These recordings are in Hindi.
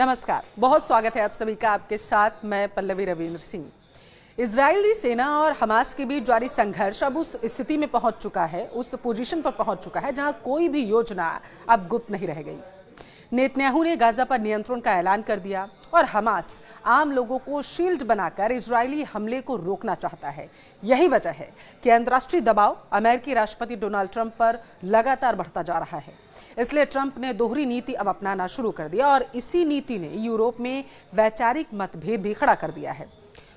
नमस्कार, बहुत स्वागत है आप सभी का। आपके साथ मैं पल्लवी रविंद्र सिंह। इजरायली सेना और हमास के बीच जारी संघर्ष अब उस स्थिति में पहुंच चुका है, उस पोजीशन पर पहुंच चुका है जहां कोई भी योजना अब गुप्त नहीं रह गई। नेतन्याहू ने गाजा पर नियंत्रण का ऐलान कर दिया और हमास आम लोगों को शील्ड बनाकर इजरायली हमले को रोकना चाहता है। यही वजह है कि अंतर्राष्ट्रीय दबाव अमेरिकी राष्ट्रपति डोनाल्ड ट्रंप पर लगातार बढ़ता जा रहा है। इसलिए ट्रंप ने दोहरी नीति अब अपनाना शुरू कर दिया और इसी नीति ने यूरोप में वैचारिक मतभेद भी खड़ा कर दिया है।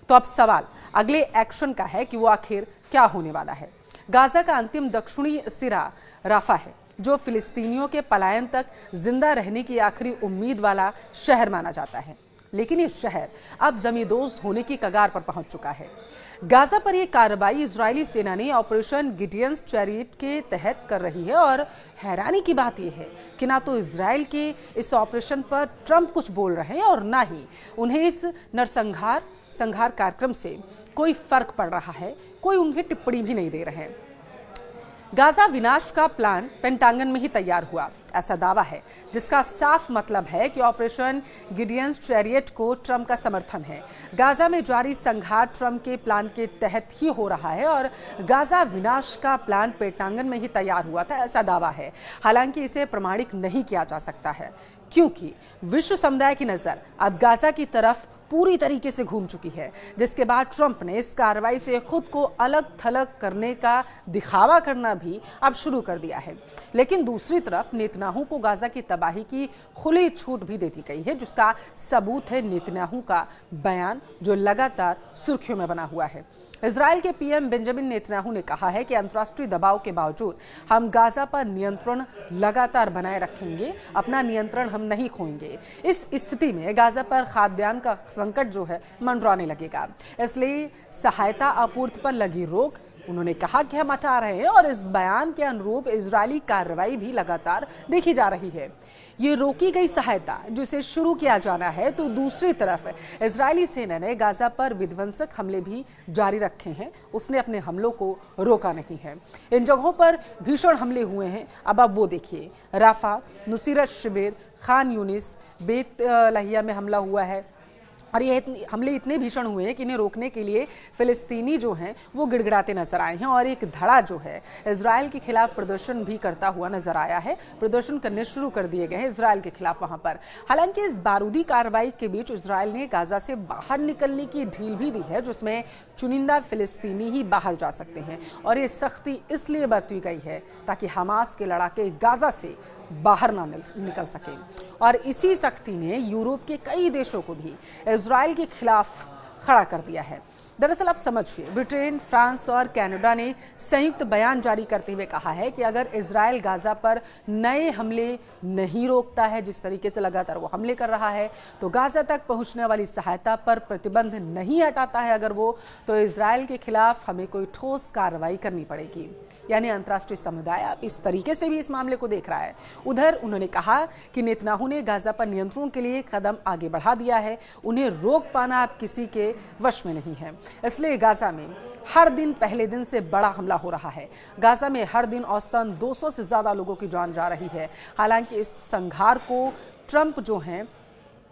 तो अब सवाल अगले एक्शन का है कि वो आखिर क्या होने वाला है। गाजा का अंतिम दक्षिणी सिरा राफा है, जो फिलिस्तीनियों के पलायन तक जिंदा रहने की आखिरी उम्मीद वाला शहर माना जाता है। लेकिन ये शहर अब जमींदोज होने की कगार पर पहुंच चुका है। गाजा पर यह कार्रवाई इजरायली सेना ने ऑपरेशन गिडियंस चैरियट के तहत कर रही है और हैरानी की बात यह है कि ना तो इजरायल के इस ऑपरेशन पर ट्रंप कुछ बोल रहे हैं और ना ही उन्हें इस नरसंहार कार्यक्रम से कोई फर्क पड़ रहा है। कोई उन्हें टिप्पणी भी नहीं दे रहे हैं। गाजा विनाश का प्लान पेंटागन में ही तैयार हुआ, ऐसा दावा है, जिसका साफ मतलब है कि ऑपरेशन गिडियंस चैरियट को ट्रंप का समर्थन है। गाजा में जारी संघार ट्रंप के प्लान के तहत ही हो रहा है और गाजा विनाश का प्लान पेंटागन में ही तैयार हुआ था, ऐसा दावा है। हालांकि इसे प्रमाणित नहीं किया जा सकता है, क्योंकि विश्व समुदाय की नजर अब गाजा की तरफ पूरी तरीके से घूम चुकी है, जिसके बाद ट्रंप ने इस कार्रवाई से खुद को अलग थलग करने का दिखावा करना भी अब शुरू कर दिया है। लेकिन दूसरी तरफ नेतन्याहू को गाजा की तबाही की खुली छूट भी दे दी गई है, जिसका सबूत है नेतन्याहू का बयान, जो लगातार सुर्खियों में बना हुआ है। इजरायल के पीएम बेंजामिन नेतन्याहू ने कहा है कि अंतर्राष्ट्रीय दबाव के बावजूद हम गाजा पर नियंत्रण लगातार बनाए रखेंगे, अपना नियंत्रण हम नहीं खोएंगे। इस स्थिति में गाजा पर खाद्यान्न का संकट जो है मंडराने लगेगा, इसलिए सहायता आपूर्ति पर लगी रोक उन्होंने कहा कि हम हटा रहे हैं और इस बयान के अनुरूप इजरायली कार्रवाई भी लगातार देखी जा रही है। ये रोकी गई सहायता जिसे शुरू किया जाना है, तो दूसरी तरफ इजरायली सेना ने गाजा पर विध्वंसक हमले भी जारी रखे हैं। उसने अपने हमलों को रोका नहीं है। इन जगहों पर भीषण हमले हुए हैं। अब वो देखिए, राफा, नुसीरत शिविर, खान यूनिस, बेत लहिया में हमला हुआ है और ये हमले इतने भीषण हुए हैं कि इन्हें रोकने के लिए फिलिस्तीनी जो हैं वो गिड़गिड़ाते नजर आए हैं और एक धड़ा जो है इजरायल के खिलाफ प्रदर्शन भी करता हुआ नजर आया है। प्रदर्शन करने शुरू कर दिए गए हैं इजरायल के खिलाफ वहां पर। हालांकि इस बारूदी कार्रवाई के बीच इजरायल ने गाजा से बाहर निकलने की ढील भी दी है, जिसमें चुनिंदा फिलिस्तीनी ही बाहर जा सकते हैं और ये सख्ती इसलिए बरती गई है ताकि हमास के लड़ाके गाजा से बाहर ना निकल सके। और इसी सख्ती ने यूरोप के कई देशों को भी इजरायल के खिलाफ खड़ा कर दिया है। दरअसल आप समझिए, ब्रिटेन, फ्रांस और कनाडा ने संयुक्त बयान जारी करते हुए कहा है कि अगर इजरायल गाजा पर नए हमले नहीं रोकता है, जिस तरीके से लगातार वो हमले कर रहा है, तो गाजा तक पहुंचने वाली सहायता पर प्रतिबंध नहीं हटाता है अगर वो, तो इजरायल के खिलाफ हमें कोई ठोस कार्रवाई करनी पड़ेगी। यानी अंतर्राष्ट्रीय समुदाय अब इस तरीके से भी इस मामले को देख रहा है। उधर उन्होंने कहा कि नेतन्याहू ने गाजा पर नियंत्रण के लिए कदम आगे बढ़ा दिया है, उन्हें रोक पाना अब किसी के वश में नहीं है। इसलिए गाजा में हर दिन पहले दिन से बड़ा हमला हो रहा है। गाजा में हर दिन औसतन 200 से ज्यादा लोगों की जान जा रही है। हालांकि इस संघार को ट्रंप जो हैं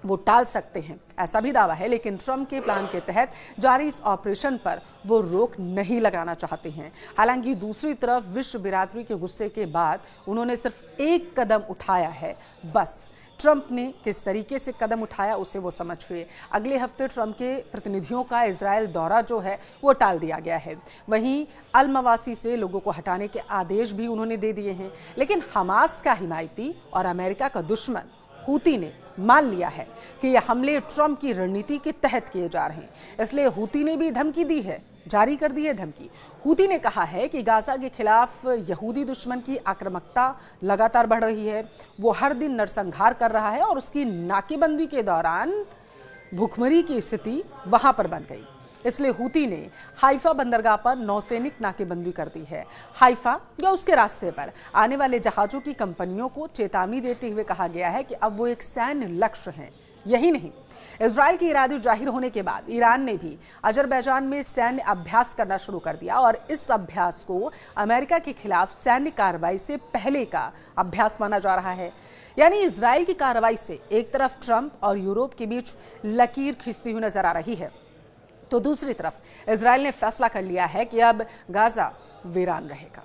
वो टाल सकते हैं, ऐसा भी दावा है, लेकिन ट्रंप के प्लान के तहत जारी इस ऑपरेशन पर वो रोक नहीं लगाना चाहते हैं। हालांकि दूसरी तरफ विश्व बिरादरी के गुस्से के बाद उन्होंने सिर्फ एक कदम उठाया है, बस। ट्रंप ने किस तरीके से कदम उठाया उसे वो समझिए। अगले हफ्ते ट्रंप के प्रतिनिधियों का इजरायल दौरा जो है वो टाल दिया गया है। वहीं अल मवासी से लोगों को हटाने के आदेश भी उन्होंने दे दिए हैं। लेकिन हमास का हिमायती और अमेरिका का दुश्मन हूती ने मान लिया है कि यह हमले ट्रंप की रणनीति के तहत किए जा रहे हैं, इसलिए हूती ने भी धमकी दी है, जारी कर दी है धमकी। हूती ने कहा है कि गाजा के खिलाफ यहूदी दुश्मन की आक्रामकता लगातार बढ़ रही है, वो हर दिन नरसंहार कर रहा है और उसकी नाकेबंदी के दौरान भूखमरी की स्थिति वहां पर बन गई। इसलिए हूती ने हाइफा बंदरगाह पर नौसैनिक नाकेबंदी कर दी है। हाइफा या उसके रास्ते पर आने वाले जहाजों की कंपनियों को चेतावनी देते हुए कहा गया है कि अब वो एक सैन्य लक्ष्य हैं। यही नहीं, इजरायल के इरादे जाहिर होने के बाद ईरान ने भी अजरबैजान में सैन्य अभ्यास करना शुरू कर दिया और इस अभ्यास को अमेरिका के खिलाफ सैन्य कार्रवाई से पहले का अभ्यास माना जा रहा है। यानी इजराइल की कार्रवाई से एक तरफ ट्रंप और यूरोप के बीच लकीर खींचती हुई नजर आ रही है, तो दूसरी तरफ इजराइल ने फैसला कर लिया है कि अब गाजा वीरान रहेगा।